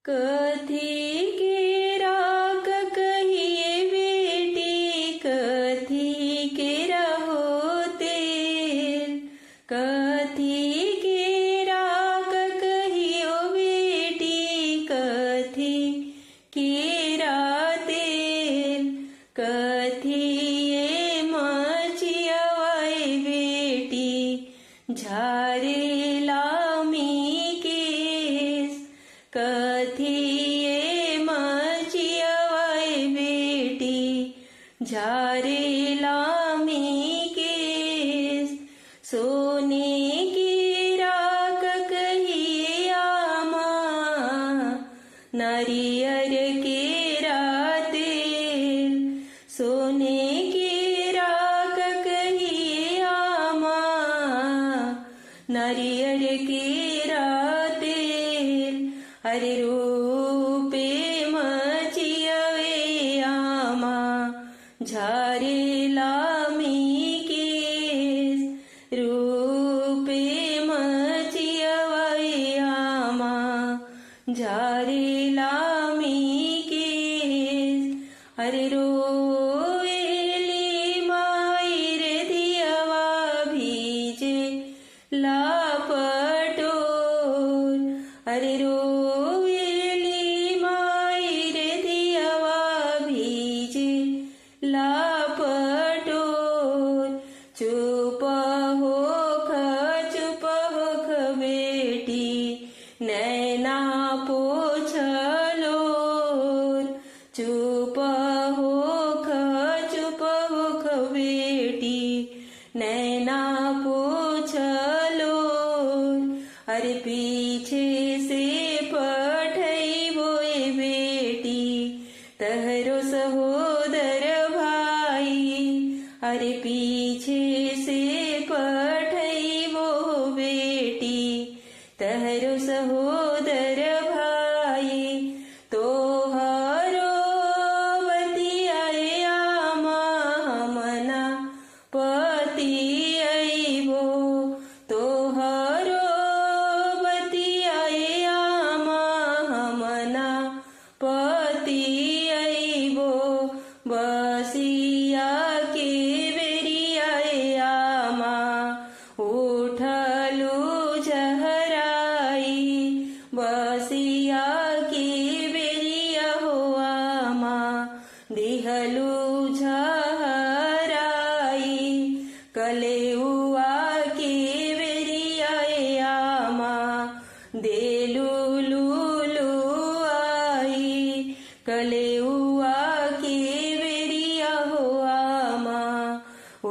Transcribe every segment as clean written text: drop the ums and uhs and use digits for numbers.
कथी केरा कहिए बेटी, कथी केरा होते, कथी केरा कहियो बेटी, कथी केरा तेल, कथी ये मचियावाए बेटी, झारे लामी केस, कथी ये मचियावाए बेटी, झारे लामी केस, सोने की राख कहिए आमा, नारियर केरा तेल, सोने की राख कहिए आमा, नारियर केरा तेल, अरे रूपे मचियावे आमा, झारे लामी केस, रूपे मचियावे आमा, झारे लामी केस, अरे रोएली माई रे दियावा भीजे लापटोर, अरे रोएली माई रे दियावा भीजे लापटोर, चुप होख बेटी, नैना पोछलोर, चुप होख बेटी, नैना पोछलोर, अरे पीछे से पठैबो बेटी, तहरो सहोदर भाई, अरे पीछे से पठैबो बेटी, तहरो सहोदर भाई, तोहरो बतियाए आमा, हमना पति अइबो, तोहरो बतियाए आमा, हमना पति अइबो, बसिया के बेरियाए आमा, उठलू जहराई, बसिया की बेरिया हो आमा, दिहलू झहराई, कलेउआ की बेरियाए आमा, देलू लूलू आई, कलेउआ की बेरिया हो आमा,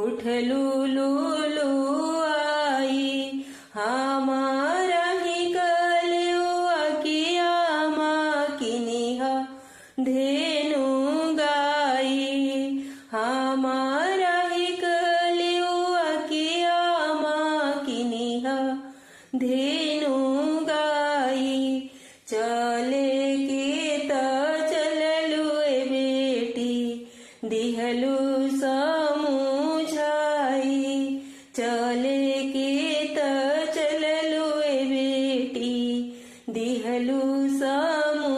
उठलू लूलू आई, हमारा ही कलेउआ की आमा, किनिहा धेनु गाई, हमारा ही कलेउआ की आमा, किनिहा धेनु गाई, चले के त चललू बेटी, दिहलू समुझाई, चले के त चललू बेटी, दिहलू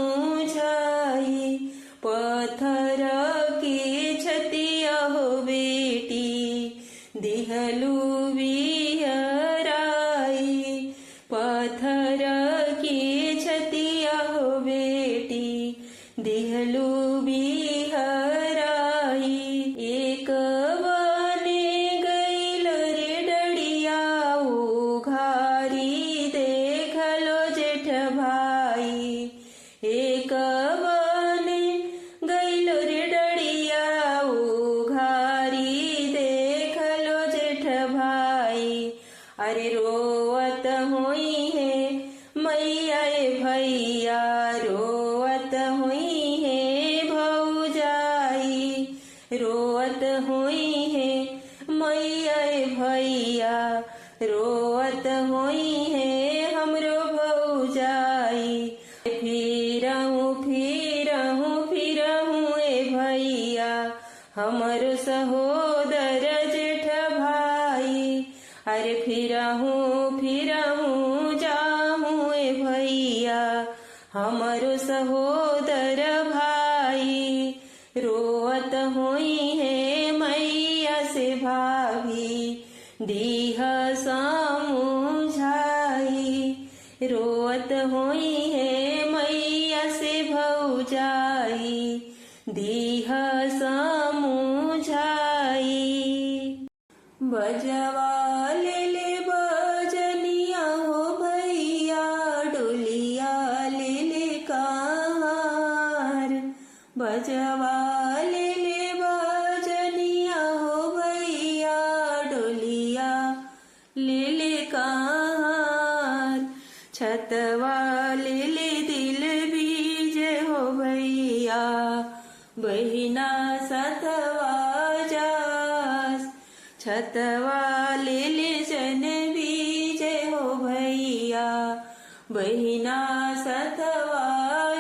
समुझाई, पत्थर की छतिया हो बेटी, दिहलू बिहराई, पत्थर की छतिया हो बेटी, दिहलू बिहराई, एक बने गइल रे डडिया, उघारी देखलो जेठ भाई, एक बने गइल रे डडिया, उघारी देखलो जेठ भाई, अरे रोवत होई है मैया भैया, रोवत होई है भौजाई, रोवत होई है मैया भैया, रोवत होई है हमरो भौजाई, फिरहूँ ए भैया, हमरो सहोदर जेठ भाई, अरे फिरहूँ जाहूँ ए भैया, हमरो सहोदर भाई, रोवत होई है मैया से भाभी, दीह समुझाई। रोवत होई है मैया से भौजाई, दीह समुझाई। बजवा ले बजनिया हो भैया, डोलिया ले कार। बजवा ले बजनिया हो भैया, डोलिया ले कार। छतवा ले दिल बीज हो भैया, बहिना सतवा जास। छतवा ले जन बीज हो भैया, बहिना सतवा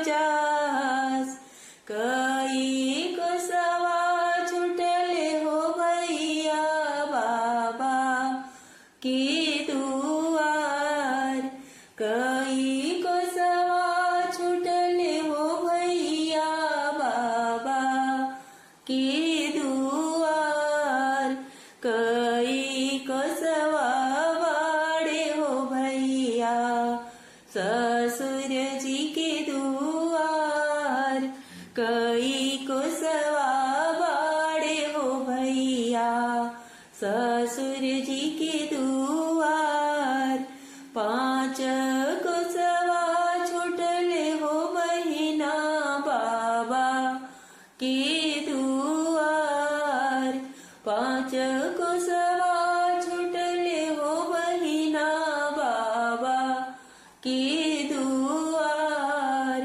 जास। कई कसवा छुटले हो भैया, बाबा की दुआर। कई कसवा छुटले हो भैया, बाबा की दुआर। कई कसवा बाड़े हो भैया, ससुर जी के दुआर। कई कसवा बाड़े हो भैया, ससुर जी के दुआर। 5 कसवा छुटले हो बहिना, बाबा के दुआर। 5 कसवा छुटले हो बहिना, बाबा के दुआर।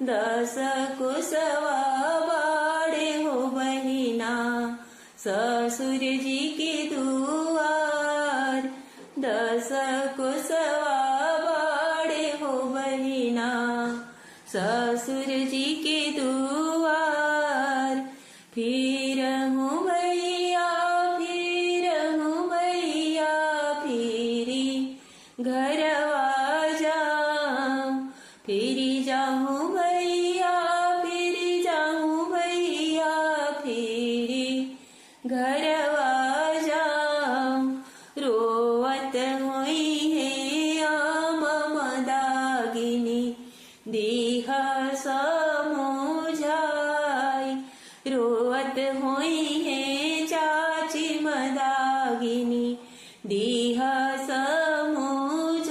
10 कसवा बाड़े हो बहिना, ससुर जी के दुआर। 10 कसवा बाड़े हो बहिना, ससुर जी के दुआर। फिर हूँ भैया, फिर हूँ भैया, फिरी घरवा जाऊं। फिरी जाऊं भैया, फिरी जाऊं भैया, फिरी घरवा जाऊं। रोवत होई है मदागिनी, दीह समुझाई। रोवत होई है चाची मदागिनी, दीह समुझाई।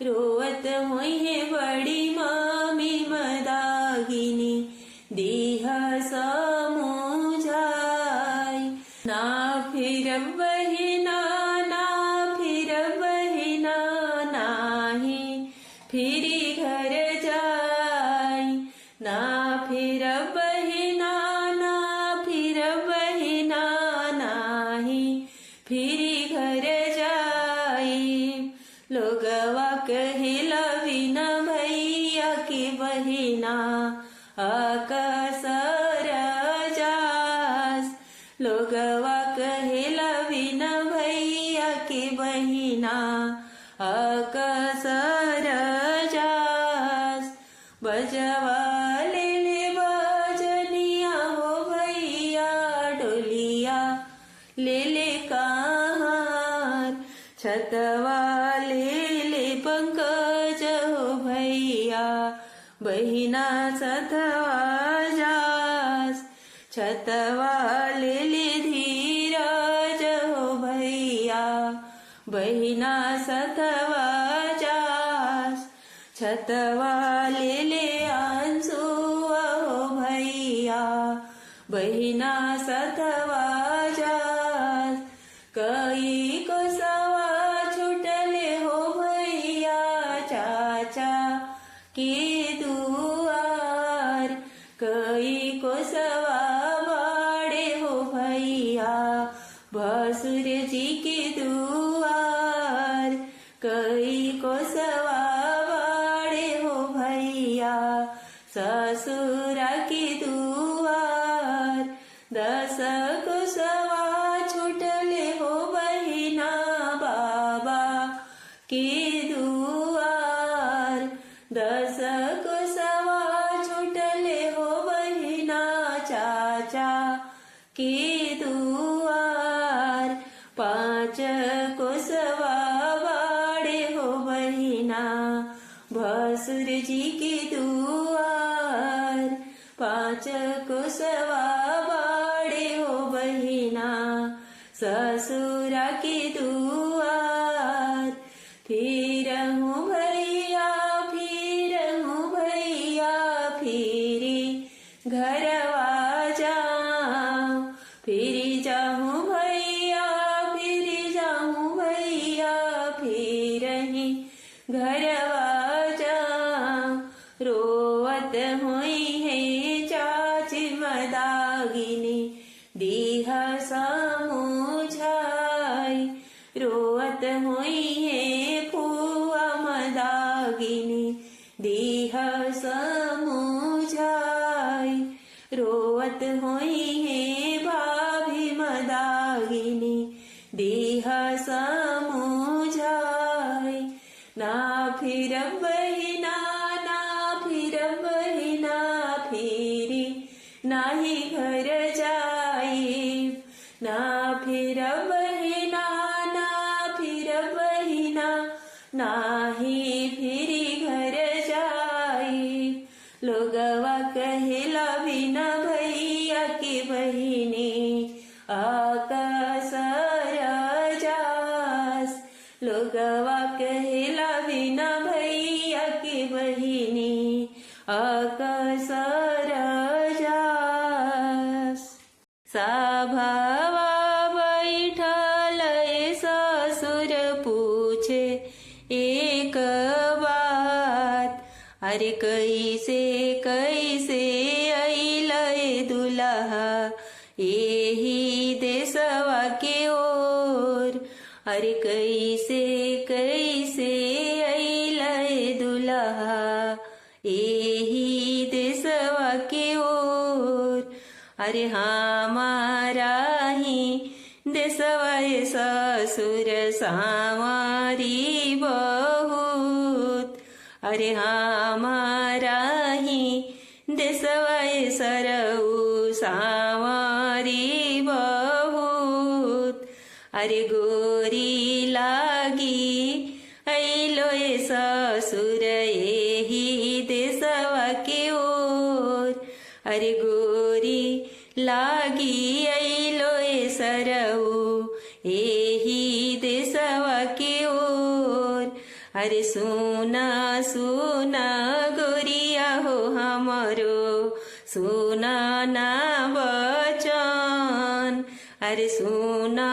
रोवत होई है बड़ी मामी मदागिनी, दीह समुझाई। ना फिर बहिना, ना फिर बहिना, नाही फिरी घर जाई। ना फिर बहिना, ना फिर बहिना, नाही फिरी घर जाई। लोगवा कहिला बिना भैया की बहिना, अकसर जास। लोगवा कहिला बिना भैया की बहिना, अकसर जास। बजवा ले बजनिया हो भैया, डोलिया ले कार। छतवा ले पंकज हो भैया, बहिना सतवा जास। छतवा ले धीरज हो भैया, बहिना सतवा जास। छतवा ले आंसू हो भैया, बहिना सतवा जास। कई कसवा छुटले हो भैया, चाचा के दुआर। कई कसवा बाड़े हो भैया, भसुर जी के दुआर। कई कसवा बाड़े हो भैया, ससुरा के दुआर। 10 कसवा छुटले हो बहिना, बाबा के दुआर। 10 कोसवा छूटले हो बहिना चाचा के दुआर। 5 कोसवा बाड़े हो बहिना भसुर जी के दुआर। 5 कोसवा बाड़े हो बहिना ससुरा के दुआर। फिर हूँ भैया फिरी घरवा जाऊं। फिरी जाऊं भैया फिर ही घरवा जाऊं। रोवत हुई है चाची मदागिनी दीह समुझाई। रोवत हुई है फुआ मदागिनी दीह समुझाई। रोवत हुई है भाभी मदागिनी दीह समुझाई। ना फिर बहिना फिरी नाही घर जाई। ना फिर बहिना नाही फिरी घर जाई। लोगवा कहेला बिना भैया की बहिनी आकाशर जास। लोगवा कहेला बिना भैया की बहिनी आकाशर जास। साभावा बैठल ससुर पूछे एक बात। अरे कैसे अइले दुल्हा एही देशवा के ओर। अरे कैसे अइले दुल्हा एही देशवा के ओर। अरे हमारा ही देशवा ससुर सामारी बहुत। अरे हमारा ही देशवा सरऊ सामारी बहुत। अरे गोरी लागी अइलो ससुर एही देशवा के ओर। अरे गोरी लागी अइलो सरऊ एही देशवा के ओर। अरे सुना गोरिया हो हमरो सुना ना बचन। अरे सुना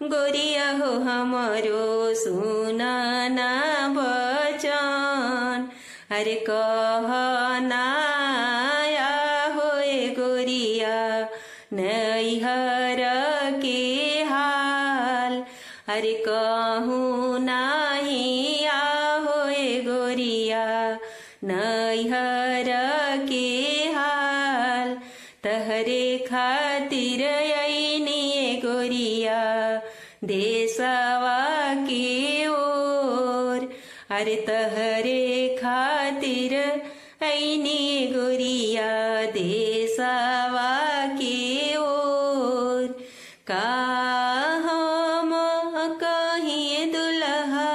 गोरिया हो हमरो सुना ना बचन। अरे कहना होए गोरिया नैहर के हाल। अरे कहूँ नहीं होए गोरिया नैहर के हाल। तहरे खातिर अइनी गोरिया देशवा के ओर। अरे तहरे खातिर अइनी गोरिया देशवा के ओर। का हम कहीं दुल्हा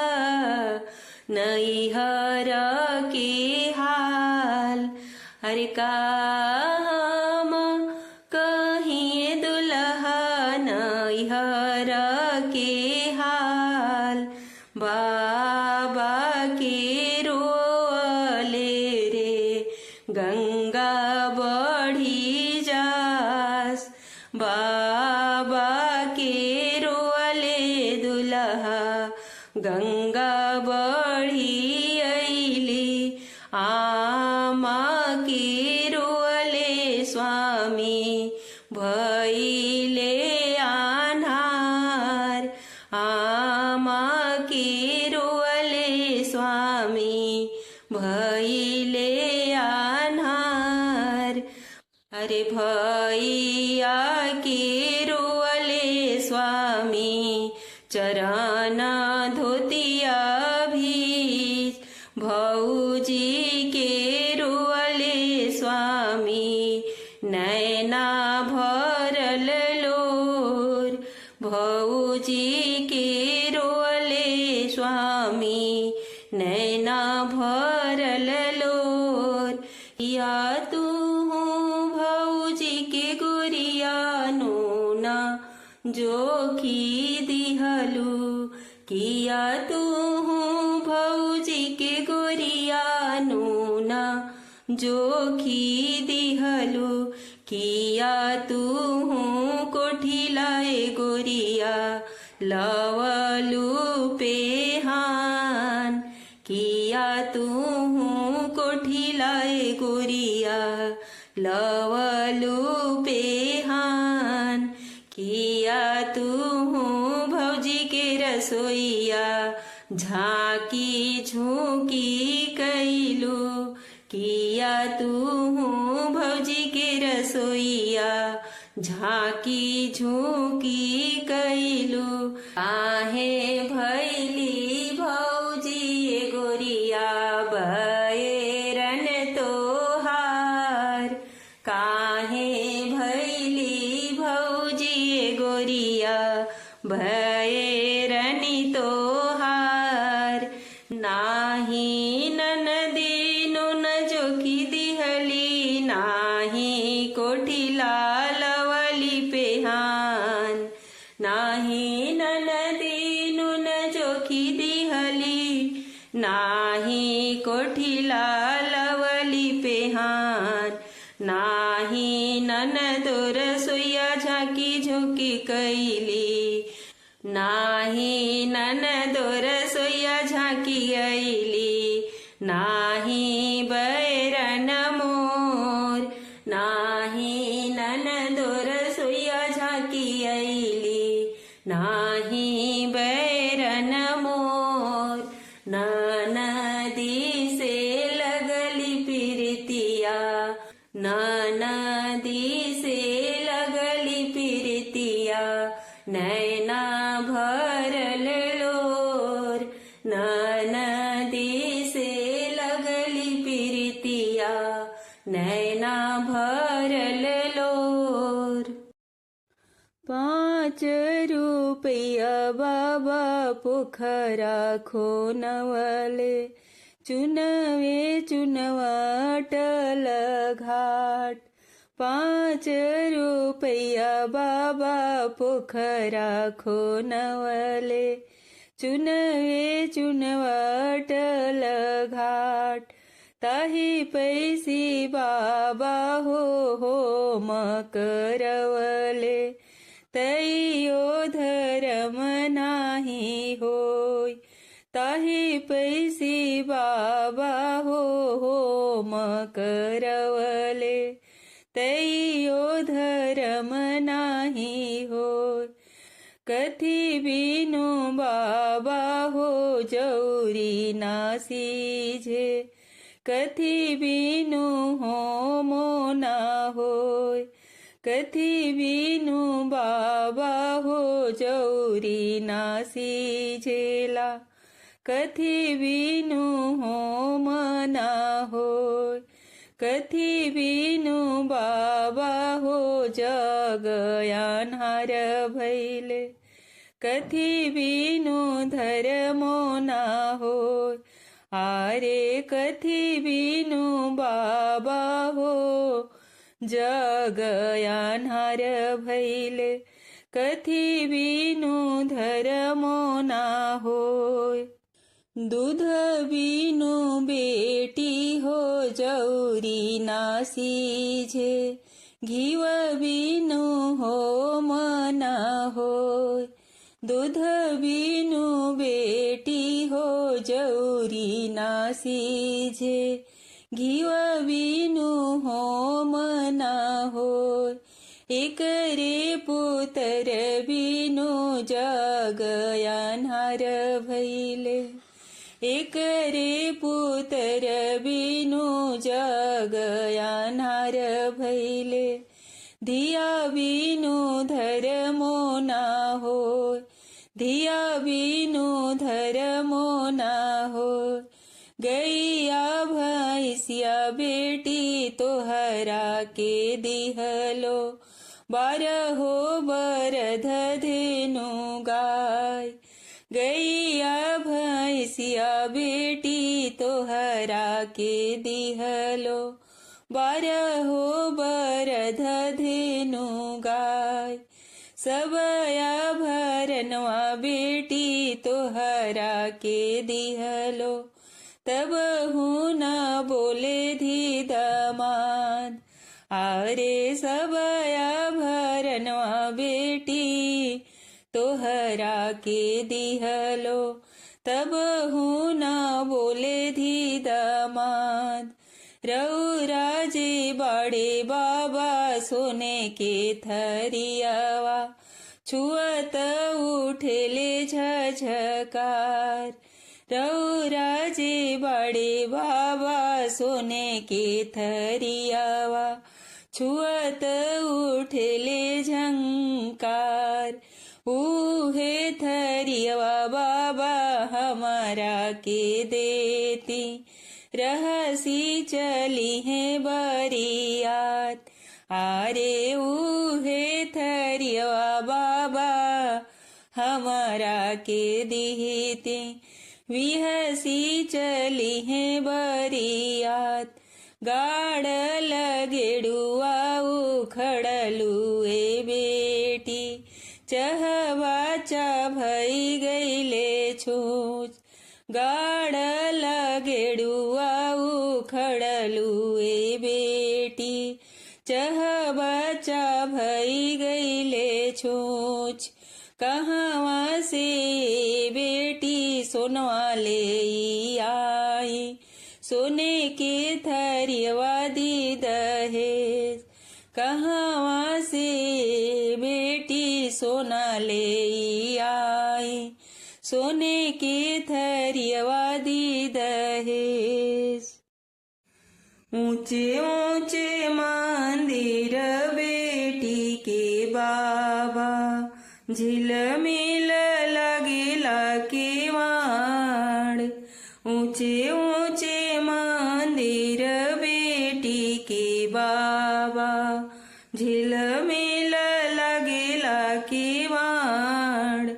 नैहर के हाल। अरे का हम कहीं दुल्हा नैहर के हाल। बाबा के रोले रे गंगा बढ़ी जास। बाबा के रोले दुल्हा गंगा बढ़ी अइली। आमा के रोले स्वामी भइले आन्हार। आमा के रोले स्वामी भइले आन्हार। अरे भैया के रोले स्वामी चरण धोतिया भीज। भौ भाऊजी केरुअले स्वामी नैना भरल लोर भाऊजी केरुअले स्वामी नैना भरल लोर या तू भाऊजी के गोरिया नूना जोखी दिहलू किया तू भाऊजी के गोरिया नूना जोखी दिहलू किया तू कोठिलाए गोरिया लवलू पेहान किया तू कोठिलाए गोरिया लवलू पेहान किया तू भौजी के रसोईया झांकी झूकी कैलू किया तू भौजी के रसोईया झांकी झूकी कैलू आहे भैली भौजी गोरिया बैरन तोहार काहे भैली भौजी गोरिया भैरनी तोहार नाही ननदी नुन जोखी दिहली नाही कोठिला लवली पेहान नाही ननदी नुन जोखी दिहली नाही कोठिला लवली पेहान नाही ननदो रसोईया झांकी झोकी कैली नाही ननदो रसोईया झांकी ऐली नाही बैरन मोर नाही ननदो रसोईया झांकी ऐली नाही बैरन मोर ननदी से लगली प्रीतिया ननदी से लगली प्रीतिया नैना भरल लोर ननदी से लगली प्रीतिया नैना भरल लोर 5 रुपया बाबा पोखरा खोनवले चुनवे चुनवाटल घाट 5 रुपया बाबा पोखरा खोनवले चुनवे चुनवाटल घाट ताही पैसी बाबा हो करवले तैयो धर्म नाही होय ताही पैसी बाबा हो करवले तैयो धर्म नाही होय कथी बिनु बाबा हो जौरी नासीझे कथी बिनु होमो ना होय कथी बिनु बाबा हो जौरी नासीझेला कथी बिनु होम ना होय कथी बिनु बाबा हो जग यान्हार भैले कथी बिनु धर्मो ना होय आरे कथी बिनु बाबा हो जग यान्हार भैले कथी बिनु धर्मो ना होय दूध बिनु बेटी हो जौरी नासीझे घीव बिनु होम ना होय दूध बिनु बेटी हो जौरी नासीझे घीव बिनु होम ना होय एक रे पुत्र बिनु जग यान्हार भैले एक रे पुत्र बिनु जग यान्हार भैले धिया बिनु धर्मो ना होय धिया बिनु धर्मो ना होय गैया भैंसिया बेटी तोहरा के दिहलो, 12 बरध धेनु गाय। गैया भैंसिया बेटी तोहरा के दिहलो, 12 बरध धेनु गाय। सबया भरनवा बेटी तोहरा के दिहलो, तब हूँ न बोले धी दमाद। आरे सबया भरनवा बेटी तोहरा के दिहलो, तब हूँ न बोले धी दमाद। रउराजे बाड़े बाबा सोने के थरियावा, छुअत उठेले झझकार। रउराजे बाड़े बाबा सोने के थरियावा, छुअत उठेले झंकार। उहे थरियावा बाबा हमारा के देती, रहसी चली है बरियात। आरे उहे थरियावा बाबा हमारा के दिहिते, विहसी चली है बरियात। गाड़ लगेड़ुआ उखड़लू ए बेटी, चहवाचा भई गईले छूच। गाड़ लगेड़ुआ उखड़लू ए बेटी, चहवाचा भई गईले छूच। कहवा से बेटी सोनवा ले आई, सोने के थरियावा दी दहेज। कहवा से बेटी सोना ले आई, सोने के थरियावा दी दहेज। ऊंचे ऊंचे मंदिर बेटी के बाबा, झिलमिल लगेला केवाड़। ऊंचे ऊंचे मंदिर बेटी के बाबा, झिलमिल लगेला केवाड़।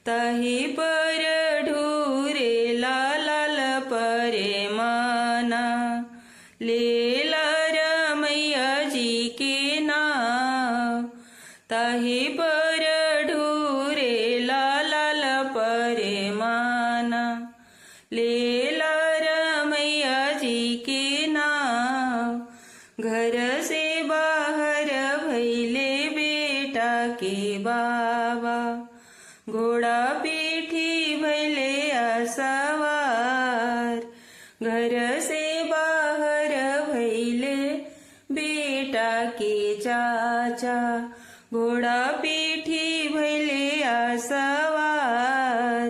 ताही पर ढूरे लाल परे माना, लेला रमैया जी के नाम। ताही पर ढूरे लाल परे माना, लेला रमैया जी के नाम। घर से बाहर भैले बेटा के बाबा, घोड़ा पीठी भैले सवार। घर से बाहर भैले बेटा के चाचा, घोड़ा पीठी भैले सवार।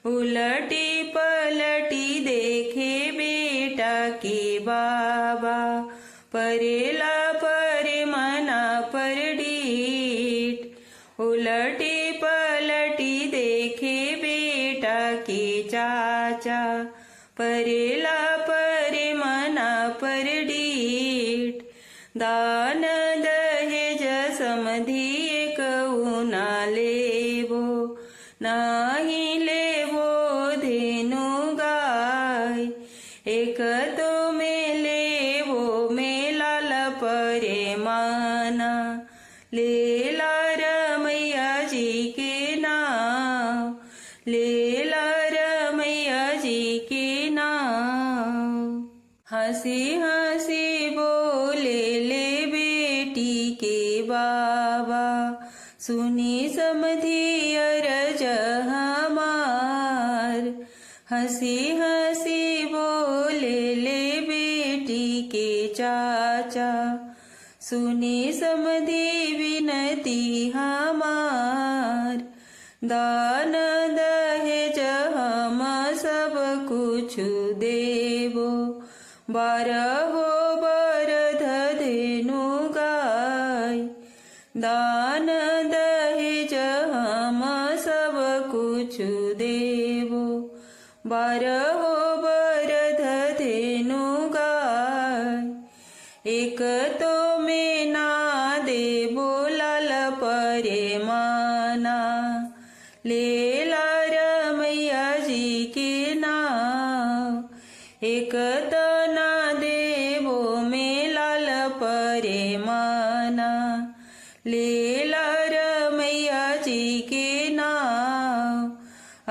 उलटी पलटी देखे बेटा के बाबा, परेला परे मना पर डीठ। उलटी पलटी देखे बेटा के चाचा, परेला परे मना पर डीठ। दान दहेज समधी एकऊ ना लेबो, नाही लेबो धेनु गाय। एक तो में लेबो में लाल परे माना, लेला रमैया जी के नाम। लेला रमैया जी के नाम। हंसी हंसी बोले ले बेटी के बाबा, सुनी समधी अरज हमार। हंसी हंसी बोले ले बेटी के चाचा, सुनी समधी विनती हमार। दान दहेज हम सब कुछ देबो, 12 बरध धेनु गाय। दान दहेज हम सब कुछ देबो, 12 बरध एक तो में ना दे बोलाल परे मना लेला रमैया जी के नाव एक तो ना देवो में लाल परे मना लेला रमैया जी के नाव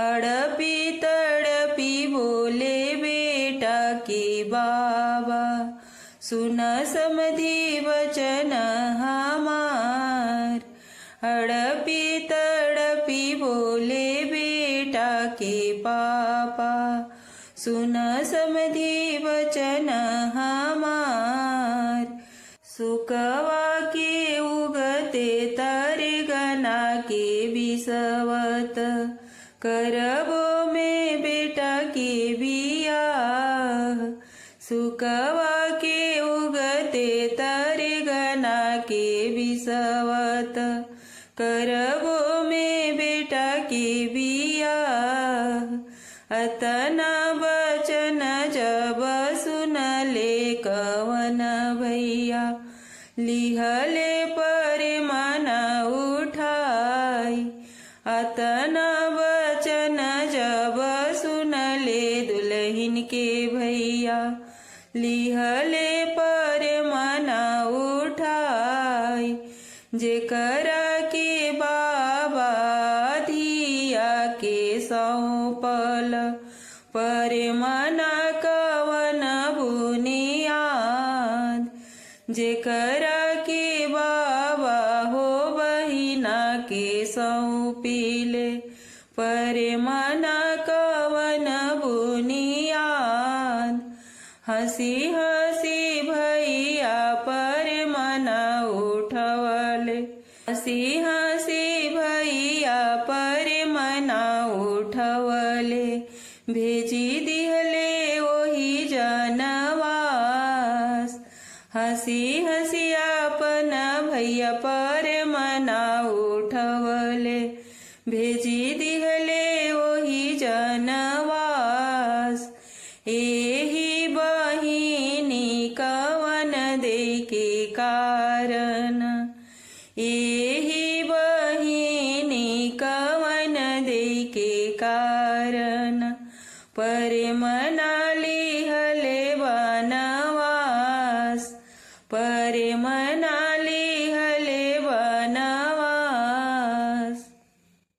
अड़पी तड़पी बोले बेटा की बाबा सुन समधी वचन हमार अड़पी तड़पी बोले बेटा के पापा सुन समधी वचन हमार सुकवा के उगते तारे गना के विसवत करबो में बेटा के बियाह सुकवा के उगते तारे गना के विसवत करबो में बेटा के बियाह अतना वचन जब सुनले कवन भैया लिहले परे मना उठाई अतना वचन जब सुनले दुल्हन के भैया लिहले परे मना उठाई जेकरा के बाबा धिया के सौंपल परे मना कवन बुनियाद जेकरा के बाबा हो बहिना के सौंपिले परे मना कवन बुनियाद हंसी हंसी भैया परे मना उठवले हंसी हंसी भैया परे मना उठवले भेजी दिहले ओही जनवास हंसी हंसी अपन भैया परे मना उठवले भेजी दिहले ओही जनवास एही बहिनी कवन दे के कारण एही बहिनी कवन दे के कारण परे मना